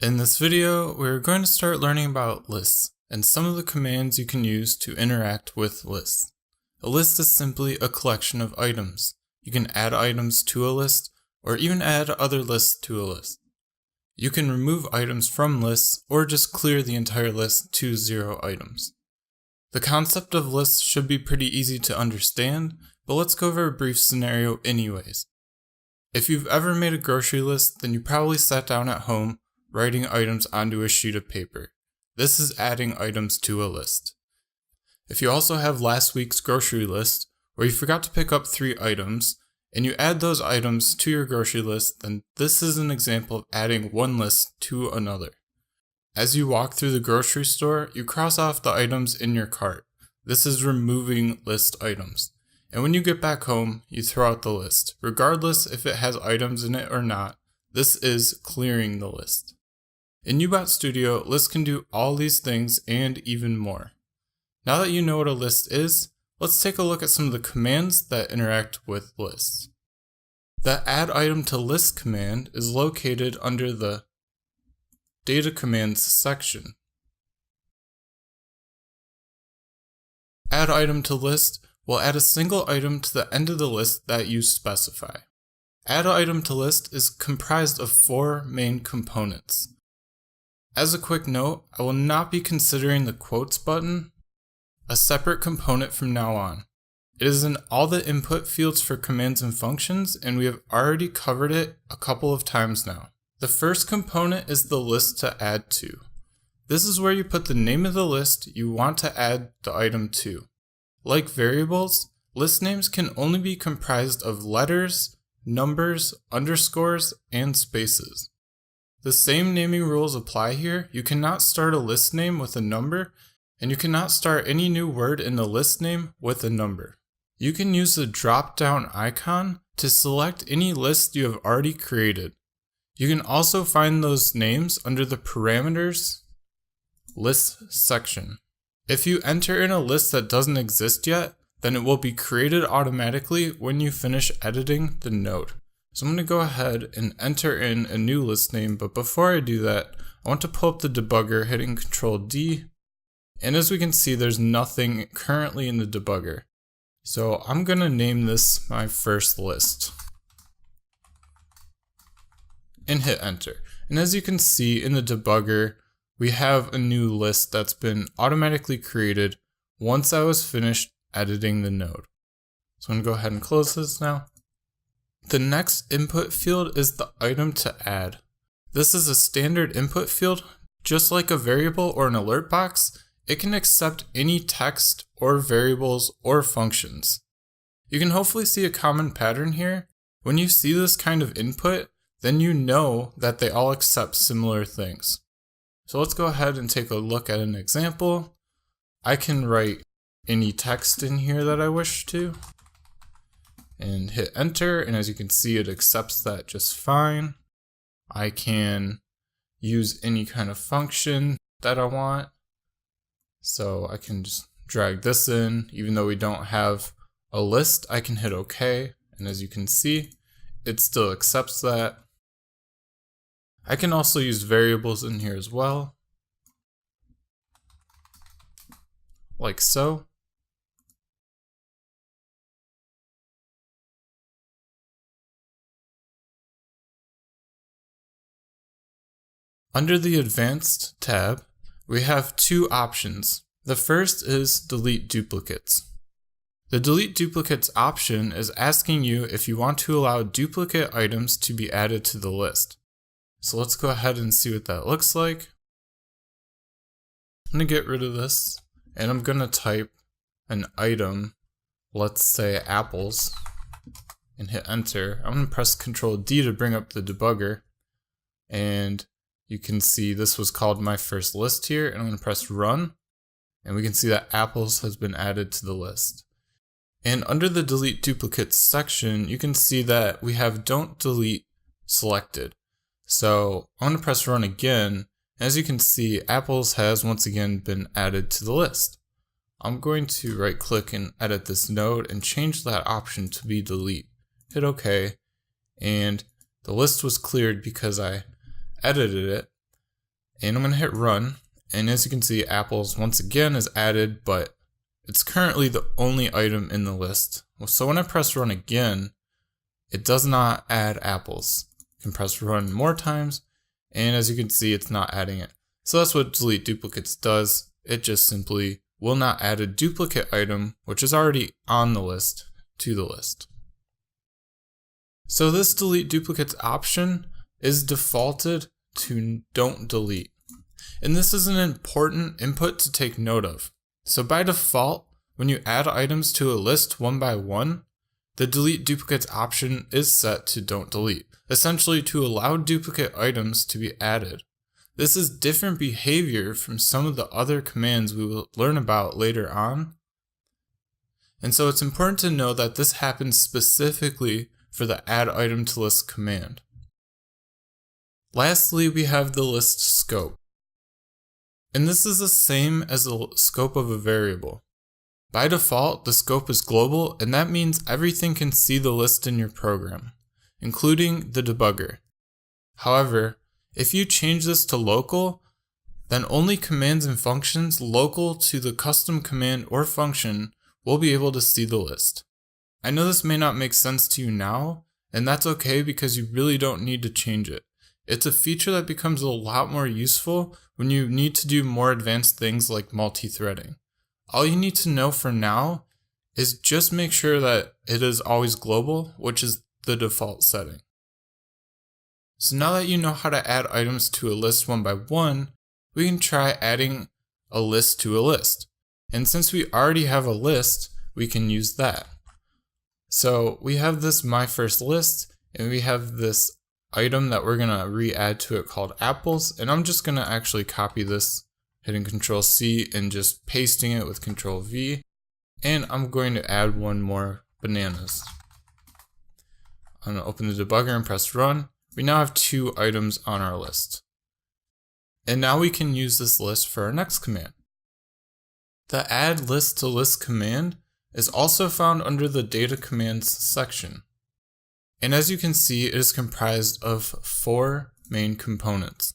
In this video, we're going to start learning about lists and some of the commands you can use to interact with lists. A list is simply a collection of items. You can add items to a list or even add other lists to a list. You can remove items from lists or just clear the entire list to 0 items. The concept of lists should be pretty easy to understand, but let's go over a brief scenario anyways. If you've ever made a grocery list, then you probably sat down at home writing items onto a sheet of paper. This is adding items to a list. If you also have last week's grocery list, where you forgot to pick up 3 items, and you add those items to your grocery list, then this is an example of adding one list to another. As you walk through the grocery store, you cross off the items in your cart. This is removing list items. And when you get back home, you throw out the list. Regardless if it has items in it or not, this is clearing the list. In Ubot Studio, lists can do all these things and even more. Now that you know what a list is, let's take a look at some of the commands that interact with lists. The add item to list command is located under the data commands section. Add item to list will add a single item to the end of the list that you specify. Add item to list is comprised of 4 main components. As a quick note, I will not be considering the quotes button a separate component from now on. It is in all the input fields for commands and functions, and we have already covered it a couple of times now. The first component is the list to add to. This is where you put the name of the list you want to add the item to. Like variables, list names can only be comprised of letters, numbers, underscores, and spaces. The same naming rules apply here. You cannot start a list name with a number, and you cannot start any new word in the list name with a number. You can use the drop-down icon to select any list you have already created. You can also find those names under the parameters list section. If you enter in a list that doesn't exist yet, then it will be created automatically when you finish editing the node. So I'm going to go ahead and enter in a new list name, but before I do that, I want to pull up the debugger hitting Ctrl D, and as we can see, there's nothing currently in the debugger. So I'm going to name this my first list and hit enter. And as you can see in the debugger, we have a new list that's been automatically created once I was finished editing the node. So I'm going to go ahead and close this now. The next input field is the item to add. This is a standard input field. Just like a variable or an alert box, it can accept any text or variables or functions. You can hopefully see a common pattern here. When you see this kind of input, then you know that they all accept similar things. So let's go ahead and take a look at an example. I can write any text in here that I wish to, and hit enter, and as you can see, it accepts that just fine. I can use any kind of function that I want, so I can just drag this in. Even though we don't have a list, I can hit OK, and as you can see, it still accepts that. I can also use variables in here as well, like so. Under the Advanced tab, we have 2 options. The first is Delete Duplicates. The Delete Duplicates option is asking you if you want to allow duplicate items to be added to the list. So let's go ahead and see what that looks like. I'm going to get rid of this, and I'm going to type an item, let's say apples, and hit enter. I'm going to press Ctrl D to bring up the debugger, and you can see this was called my first list here, and I'm going to press run, and we can see that apples has been added to the list. And under the delete duplicates section, you can see that we have don't delete selected. So I'm going to press run again. As you can see, apples has once again been added to the list. I'm going to right click and edit this node and change that option to be delete. Hit OK, and the list was cleared because I edited it. And I'm going to hit run. And as you can see, apples once again is added, but it's currently the only item in the list. So when I press run again, it does not add apples. You can press run more times, and as you can see, it's not adding it. So that's what delete duplicates does. It just simply will not add a duplicate item, which is already on the list, to the list. So this delete duplicates option is defaulted to don't delete. And this is an important input to take note of. So by default, when you add items to a list one by one, the delete duplicates option is set to don't delete, essentially to allow duplicate items to be added. This is different behavior from some of the other commands we will learn about later on. And so it's important to know that this happens specifically for the add item to list command. Lastly, we have the list scope. And this is the same as the scope of a variable. By default, the scope is global, and that means everything can see the list in your program, including the debugger. However, if you change this to local, then only commands and functions local to the custom command or function will be able to see the list. I know this may not make sense to you now, and that's okay because you really don't need to change it. It's a feature that becomes a lot more useful when you need to do more advanced things like multi-threading. All you need to know for now is just make sure that it is always global, which is the default setting. So now that you know how to add items to a list one by one, we can try adding a list to a list. And since we already have a list, we can use that. So we have this my first list, and we have this item that we're gonna re-add to it called apples, and I'm just gonna actually copy this, hitting Control C and just pasting it with Control V, and I'm going to add one more bananas. I'm gonna open the debugger and press run. We now have 2 items on our list. And now we can use this list for our next command. The add list to list command is also found under the data commands section. And as you can see, it is comprised of 4 main components.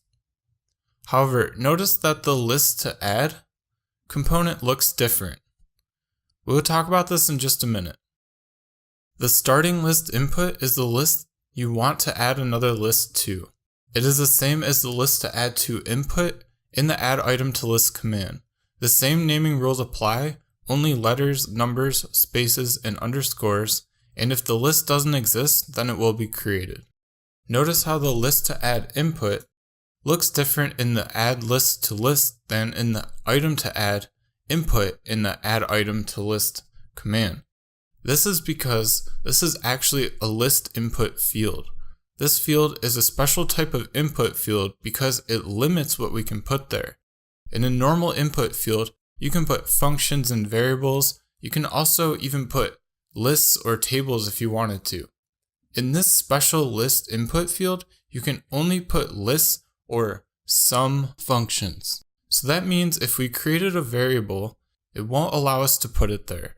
However, notice that the list to add component looks different. We'll talk about this in just a minute. The starting list input is the list you want to add another list to. It is the same as the list to add to input in the add item to list command. The same naming rules apply, only letters, numbers, spaces, and underscores, and if the list doesn't exist, then it will be created. Notice how the list to add input looks different in the add list to list than in the item to add input in the add item to list command. This is because this is actually a list input field. This field is a special type of input field because it limits what we can put there. In a normal input field, you can put functions and variables. You can also even put lists or tables if you wanted to. In this special list input field, you can only put lists or some functions. So that means if we created a variable, it won't allow us to put it there.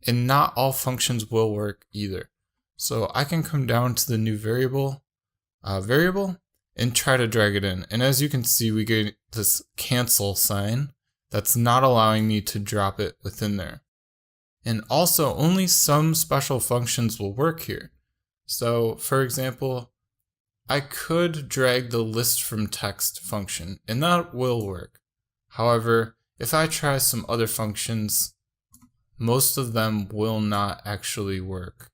And not all functions will work either. So I can come down to the new variable and try to drag it in. And as you can see, we get this cancel sign that's not allowing me to drop it within there. And also only some special functions will work here. So for example, I could drag the list from text function and that will work. However, if I try some other functions, most of them will not actually work.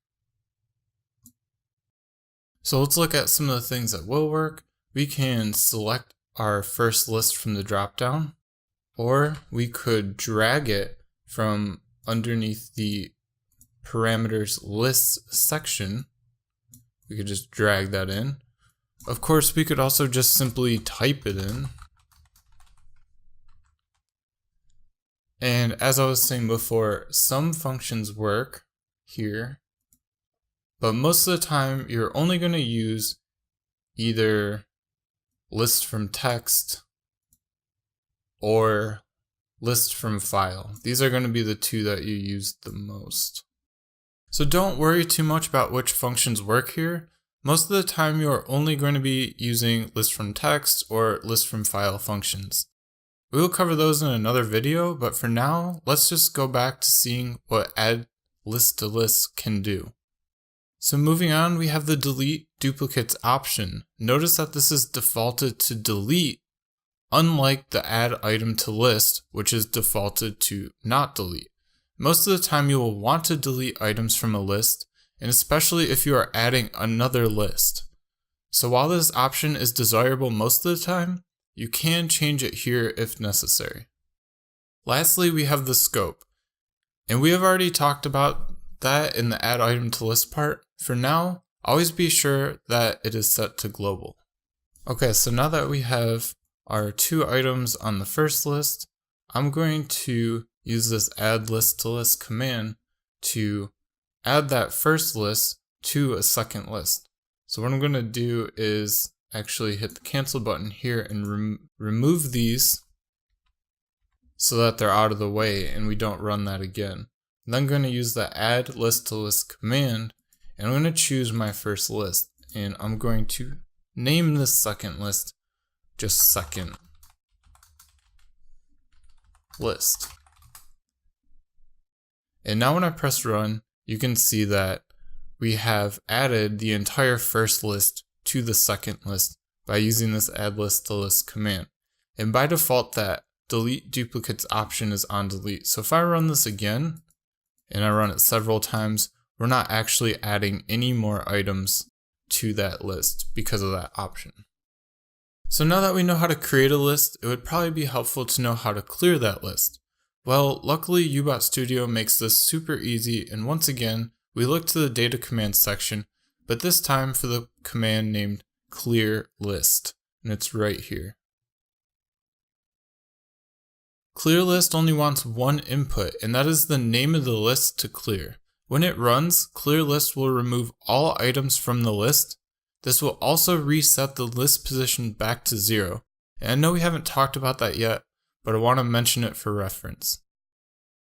So let's look at some of the things that will work. We can select our first list from the dropdown, or we could drag it from underneath the parameters lists section. We could just drag that in. Of course, we could also just simply type it in. And as I was saying before, some functions work here, but most of the time you're only going to use either list from text or list from file. These are going to be the 2 that you use the most. So don't worry too much about which functions work here. Most of the time you are only going to be using list from text or list from file functions. We will cover those in another video, but for now, let's just go back to seeing what add list to list can do. So moving on, we have the delete duplicates option. Notice that this is defaulted to delete, unlike the add item to list, which is defaulted to not delete. Most of the time you will want to delete items from a list, and especially if you are adding another list. So while this option is desirable most of the time, you can change it here if necessary. Lastly, we have the scope, and we have already talked about that in the add item to list part. For now, always be sure that it is set to global. Okay, so now that we have our 2 items on the first list, I'm going to use this add list to list command to add that first list to a second list. So what I'm going to do is actually hit the cancel button here and remove these so that they're out of the way and we don't run that again. And then I'm going to use the add list to list command, and I'm going to choose my first list, and I'm going to name this second list just second list. And now when I press run, you can see that we have added the entire first list to the second list by using this add list to list command. And by default, that delete duplicates option is on delete. So if I run this again, and I run it several times, we're not actually adding any more items to that list because of that option. So now that we know how to create a list, it would probably be helpful to know how to clear that list. Well, luckily Ubot Studio makes this super easy, and once again, we look to the data command section, but this time for the command named clear list, and it's right here. Clear list only wants one input, and that is the name of the list to clear. When it runs, clear list will remove all items from the list. This will also reset the list position back to 0. And I know we haven't talked about that yet, but I want to mention it for reference.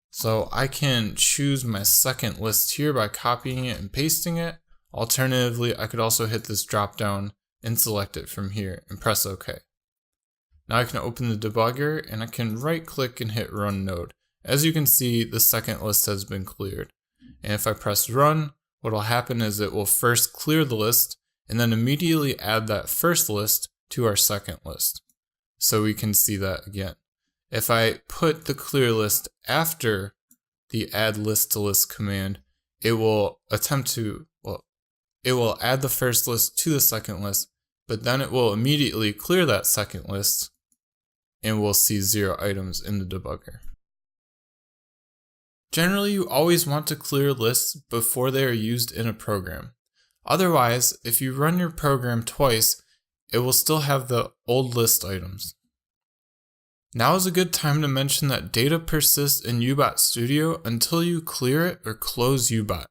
So I can choose my second list here by copying it and pasting it. Alternatively, I could also hit this drop down and select it from here and press OK. Now I can open the debugger and I can right click and hit run node. As you can see, the second list has been cleared. And if I press run, what will happen is it will first clear the list and then immediately add that first list to our second list. So we can see that again. If I put the clear list after the add list to list command, it will it will add the first list to the second list, but then it will immediately clear that second list and we'll see 0 items in the debugger. Generally, you always want to clear lists before they are used in a program. Otherwise, if you run your program twice, it will still have the old list items. Now is a good time to mention that data persists in Ubot Studio until you clear it or close Ubot.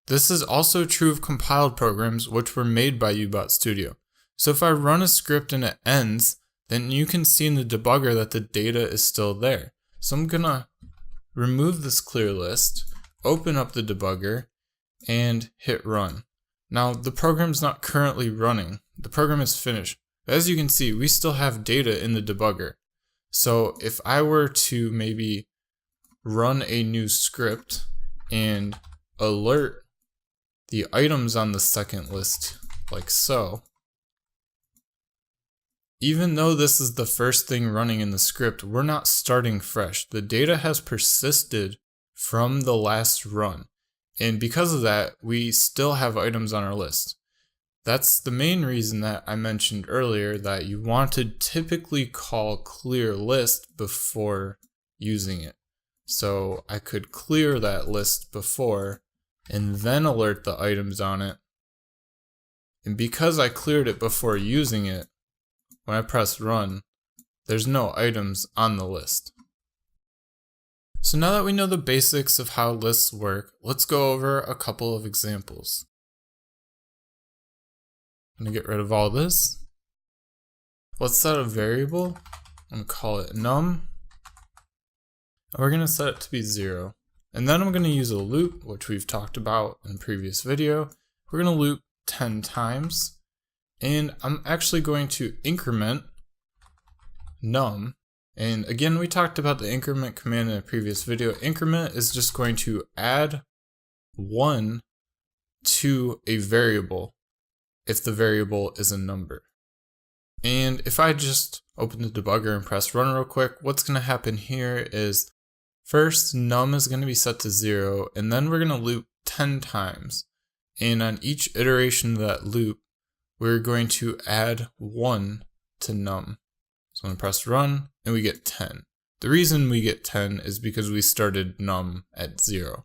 This is also true of compiled programs which were made by Ubot Studio. So if I run a script and it ends, then you can see in the debugger that the data is still there. So I'm gonna remove this clear list, open up the debugger, and hit run. Now the program's not currently running. The program is finished. As you can see, we still have data in the debugger. So if I were to maybe run a new script and alert the items on the second list, like so, even though this is the first thing running in the script, we're not starting fresh. The data has persisted from the last run. And because of that, we still have items on our list. That's the main reason that I mentioned earlier that you want to typically call clear list before using it. So I could clear that list before and then alert the items on it. And because I cleared it before using it, when I press run, there's no items on the list. So now that we know the basics of how lists work, let's go over a couple of examples. I'm going to get rid of all this. Let's set a variable. I'm going to call it num. And we're going to set it to be 0. And then I'm going to use a loop, which we've talked about in a previous video. We're going to loop 10 times. And I'm actually going to increment num. And again, we talked about the increment command in a previous video. Increment is just going to add 1 to a variable if the variable is a number. And if I just open the debugger and press run real quick, what's going to happen here is first num is going to be set to 0, and then we're going to loop 10 times. And on each iteration of that loop, we're going to add 1 to num. So I'm going to press run, and we get 10. The reason we get 10 is because we started num at 0.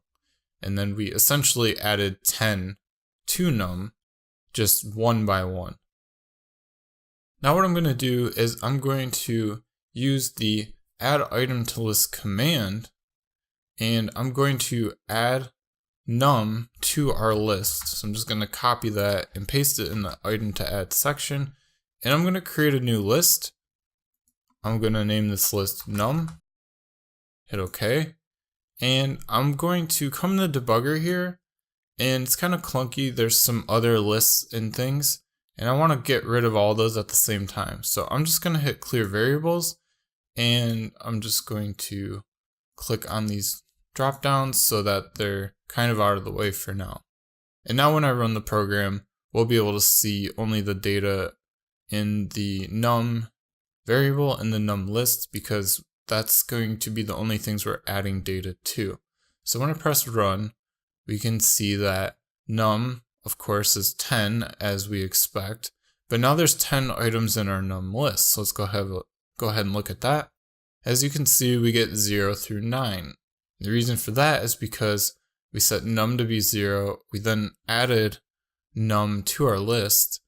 And then we essentially added 10 to num, just 1 by 1. Now what I'm going to do is I'm going to use the add item to list command, and I'm going to add num to our list. So I'm just going to copy that and paste it in the item to add section, and I'm going to create a new list. I'm going to name this list num, hit OK, and I'm going to come to the debugger here, and it's kind of clunky. There's some other lists and things, and I want to get rid of all those at the same time. So I'm just going to hit clear variables, and I'm just going to click on these drop downs so that they're kind of out of the way for now. And now when I run the program, we'll be able to see only the data in the num variable and the num list, because that's going to be the only things we're adding data to. So when I press run, we can see that num, of course, is 10 as we expect, but now there's 10 items in our num list. So let's go ahead and look at that. As you can see, we get 0 through 9. The reason for that is because we set num to be 0, we then added num to our list,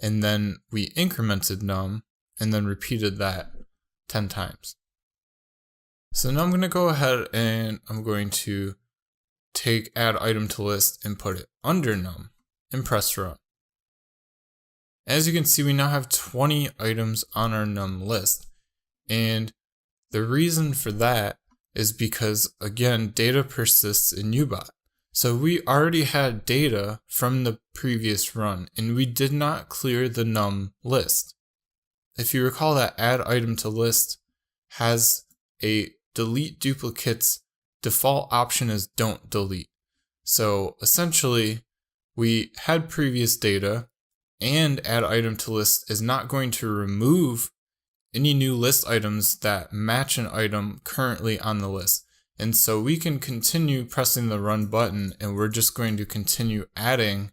and then we incremented num, and then repeated that 10 times. So now I'm going to go ahead and I'm going to take add item to list and put it under num and press run. As you can see, we now have 20 items on our num list, and the reason for that is because, again, data persists in Ubot. So we already had data from the previous run, and we did not clear the num list. If you recall, that add item to list has a delete duplicates default option is don't delete. So essentially, we had previous data, and add item to list is not going to remove any new list items that match an item currently on the list. And so we can continue pressing the run button, and we're just going to continue adding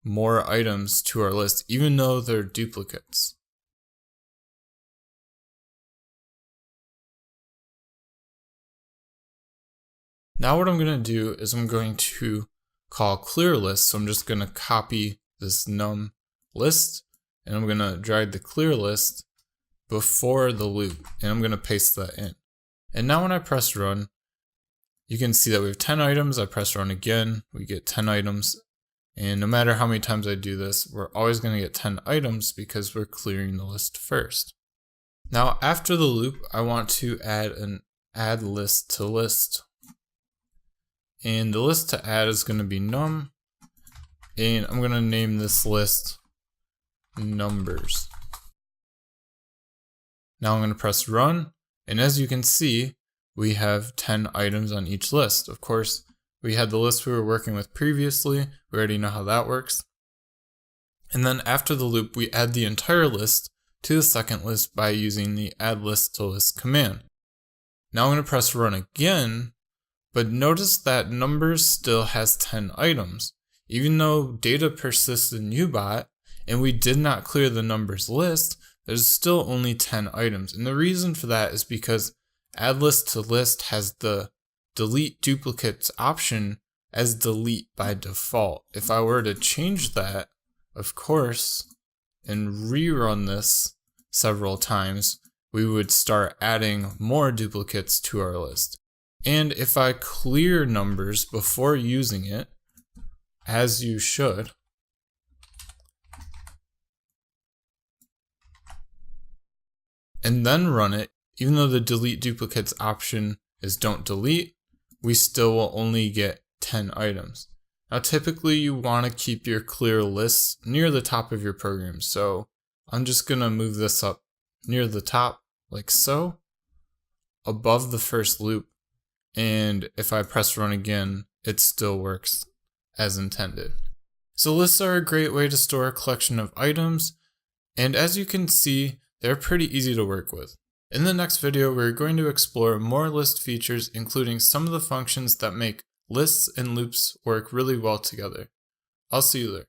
more items to our list, even though they're duplicates. Now what I'm going to do is I'm going to call clear list. So I'm just going to copy this num list, and I'm going to drag the clear list before the loop, and I'm going to paste that in. And now when I press run, you can see that we have 10 items. I press run again, we get 10 items. And no matter how many times I do this, we're always going to get 10 items because we're clearing the list first. Now after the loop, I want to add an add list to list. And the list to add is going to be num. And I'm going to name this list numbers. Now I'm going to press run, and as you can see, we have 10 items on each list. Of course, we had the list we were working with previously. We already know how that works. And then after the loop, we add the entire list to the second list by using the add list to list command. Now I'm going to press run again, but notice that numbers still has 10 items. Even though data persists in Ubot, and we did not clear the numbers list, there's still only 10 items. And the reason for that is because add list to list has the delete duplicates option as delete by default. If I were to change that, of course, and rerun this several times, we would start adding more duplicates to our list. And if I clear numbers before using it, as you should, and then run it, even though the delete duplicates option is don't delete, we still will only get 10 items. Now typically you want to keep your clear lists near the top of your program, so I'm just going to move this up near the top like so, above the first loop, and if I press run again, it still works as intended. So lists are a great way to store a collection of items, and as you can see, they're pretty easy to work with. In the next video, we're going to explore more list features, including some of the functions that make lists and loops work really well together. I'll see you there.